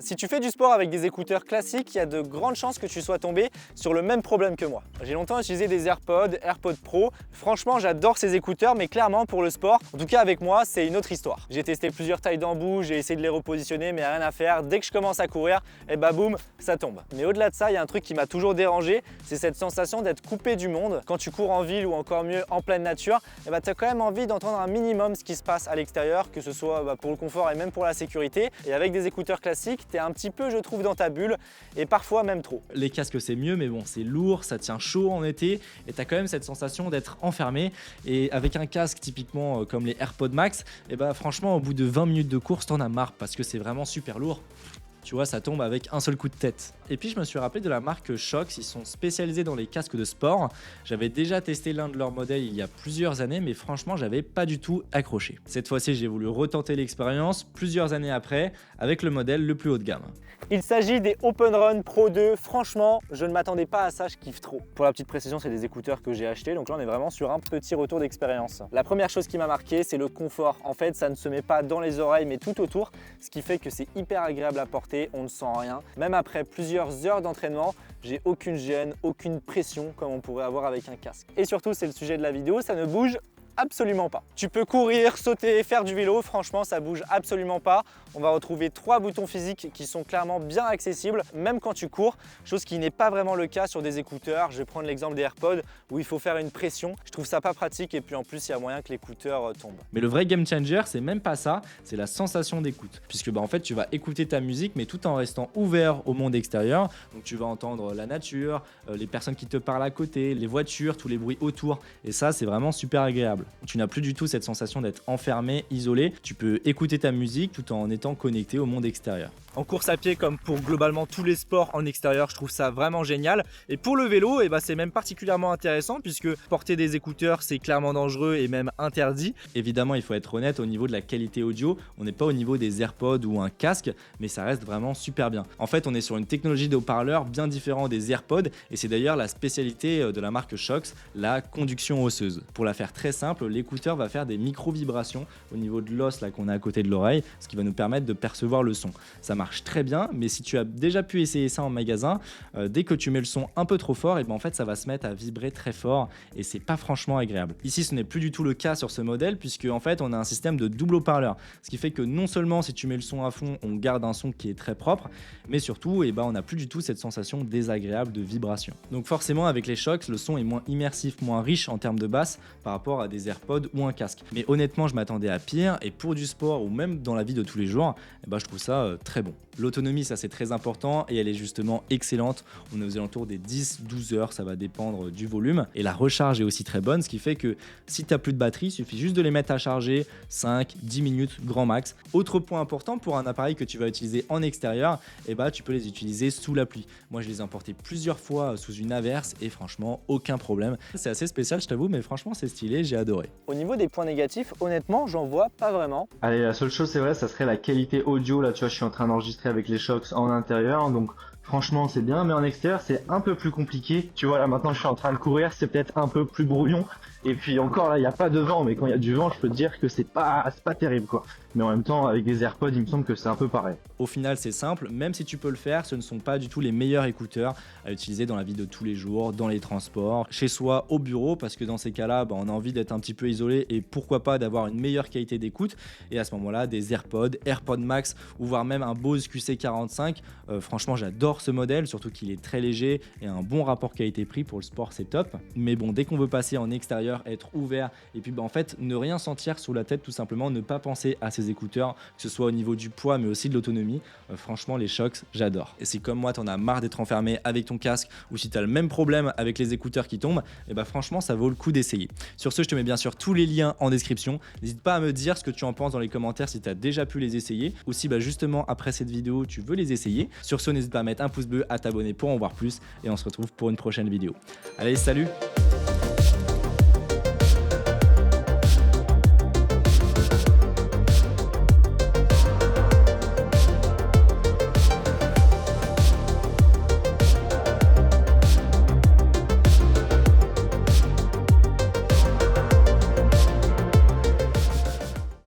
Si tu fais du sport avec des écouteurs classiques, il y a de grandes chances que tu sois tombé sur le même problème que moi. J'ai longtemps utilisé des AirPods Pro. Franchement, j'adore ces écouteurs, mais clairement pour le sport, en tout cas avec moi, c'est une autre histoire. J'ai testé plusieurs tailles d'embout, j'ai essayé de les repositionner, mais rien à faire. Dès que je commence à courir, et bah boum, ça tombe. Mais au-delà de ça, il y a un truc qui m'a toujours dérangé, c'est cette sensation d'être coupé du monde. Quand tu cours en ville ou encore mieux en pleine nature, et bah tu as quand même envie d'entendre un minimum ce qui se passe à l'extérieur, que ce soit pour le confort et même pour la sécurité. Et avec des écouteurs classiques, tu es un petit peu, je trouve, dans ta bulle et parfois même trop. Les casques c'est mieux, mais bon, c'est lourd, ça tient chaud en été et tu as quand même cette sensation d'être enfermé. Et avec un casque typiquement comme les AirPods Max, et bah franchement au bout de 20 minutes de course t'en as marre parce que c'est vraiment super lourd. Tu vois, ça tombe avec un seul coup de tête. Et puis je me suis rappelé de la marque Shox, ils sont spécialisés dans les casques de sport. J'avais déjà testé l'un de leurs modèles il y a plusieurs années, mais franchement j'avais pas du tout accroché. Cette fois-ci j'ai voulu retenter l'expérience plusieurs années après avec le modèle le plus haut de gamme. Il s'agit des OpenRun Pro 2. Franchement, je ne m'attendais pas à ça, je kiffe trop. Pour la petite précision, c'est des écouteurs que j'ai achetés, donc là on est vraiment sur un petit retour d'expérience. La première chose qui m'a marqué, c'est le confort. En fait, ça ne se met pas dans les oreilles, mais tout autour, ce qui fait que c'est hyper agréable à porter, on ne sent rien. Même après plusieurs heures d'entraînement, j'ai aucune gêne, aucune pression comme on pourrait avoir avec un casque. Et surtout, c'est le sujet de la vidéo, ça ne bouge absolument pas. Tu peux courir, sauter, faire du vélo, franchement ça bouge absolument pas. On va retrouver 3 boutons physiques qui sont clairement bien accessibles, même quand tu cours, chose qui n'est pas vraiment le cas sur des écouteurs. Je vais prendre l'exemple des AirPods où il faut faire une pression. Je trouve ça pas pratique et puis en plus il y a moyen que l'écouteur tombe. Mais le vrai game changer, c'est même pas ça, c'est la sensation d'écoute. Puisque en fait tu vas écouter ta musique mais tout en restant ouvert au monde extérieur. Donc tu vas entendre la nature, les personnes qui te parlent à côté, les voitures, tous les bruits autour. Et ça c'est vraiment super agréable. Tu n'as plus du tout cette sensation d'être enfermé, isolé. Tu peux écouter ta musique tout en étant connecté au monde extérieur. En course à pied comme pour globalement tous les sports en extérieur, je trouve ça vraiment génial. Et pour le vélo, c'est même particulièrement intéressant puisque porter des écouteurs c'est clairement dangereux et même interdit. Évidemment, il faut être honnête au niveau de la qualité audio, on n'est pas au niveau des AirPods ou un casque, mais ça reste vraiment super bien. En fait, on est sur une technologie de haut-parleur bien différente des AirPods et c'est d'ailleurs la spécialité de la marque Shox, la conduction osseuse. Pour la faire très simple, l'écouteur va faire des micro-vibrations au niveau de l'os là qu'on a à côté de l'oreille, ce qui va nous permettre de percevoir le son. Ça marche très bien, mais si tu as déjà pu essayer ça en magasin, dès que tu mets le son un peu trop fort, en fait ça va se mettre à vibrer très fort et c'est pas franchement agréable. Ici ce n'est plus du tout le cas sur ce modèle puisque en fait on a un système de double haut-parleur, ce qui fait que non seulement si tu mets le son à fond, on garde un son qui est très propre, mais surtout on n'a plus du tout cette sensation désagréable de vibration. Donc forcément avec les Shox, le son est moins immersif, moins riche en termes de basse par rapport à des AirPods ou un casque. Mais honnêtement je m'attendais à pire et pour du sport ou même dans la vie de tous les jours, je trouve ça très bon. L'autonomie, ça c'est très important et elle est justement excellente. On est aux alentours des 10-12 heures, ça va dépendre du volume. Et la recharge est aussi très bonne, ce qui fait que si tu n'as plus de batterie, il suffit juste de les mettre à charger 5-10 minutes grand max. Autre point important pour un appareil que tu vas utiliser en extérieur, tu peux les utiliser sous la pluie. Moi je les ai emportés plusieurs fois sous une averse et franchement aucun problème. C'est assez spécial je t'avoue, mais franchement c'est stylé, j'ai adoré. Au niveau des points négatifs, honnêtement j'en vois pas vraiment. Allez, la seule chose c'est vrai, ça serait la qualité audio. Là tu vois, je suis en train d'enregistrer avec les Shox en intérieur, donc franchement c'est bien, mais en extérieur c'est un peu plus compliqué. Tu vois, là maintenant je suis en train de courir, c'est peut-être un peu plus brouillon. Et puis encore là, il n'y a pas de vent, mais quand il y a du vent, je peux te dire que c'est pas terrible quoi. Mais en même temps, avec des AirPods, il me semble que c'est un peu pareil. Au final, c'est simple, même si tu peux le faire, ce ne sont pas du tout les meilleurs écouteurs à utiliser dans la vie de tous les jours, dans les transports, chez soi, au bureau, parce que dans ces cas-là, on a envie d'être un petit peu isolé et pourquoi pas d'avoir une meilleure qualité d'écoute. Et à ce moment-là, des AirPods Max ou voire même un Bose QC45. Franchement, j'adore ce modèle, surtout qu'il est très léger et un bon rapport qualité-prix pour le sport, c'est top. Mais bon, dès qu'on veut passer en extérieur, être ouvert et puis en fait ne rien sentir sous la tête, tout simplement ne pas penser à ces écouteurs, que ce soit au niveau du poids mais aussi de l'autonomie, franchement les Shox j'adore. Et si comme moi t'en as marre d'être enfermé avec ton casque ou si t'as le même problème avec les écouteurs qui tombent, franchement ça vaut le coup d'essayer. Sur ce, je te mets bien sûr tous les liens en description, n'hésite pas à me dire ce que tu en penses dans les commentaires si tu as déjà pu les essayer ou si justement après cette vidéo tu veux les essayer. Sur ce, n'hésite pas à mettre un pouce bleu, à t'abonner pour en voir plus et on se retrouve pour une prochaine vidéo. Allez, salut!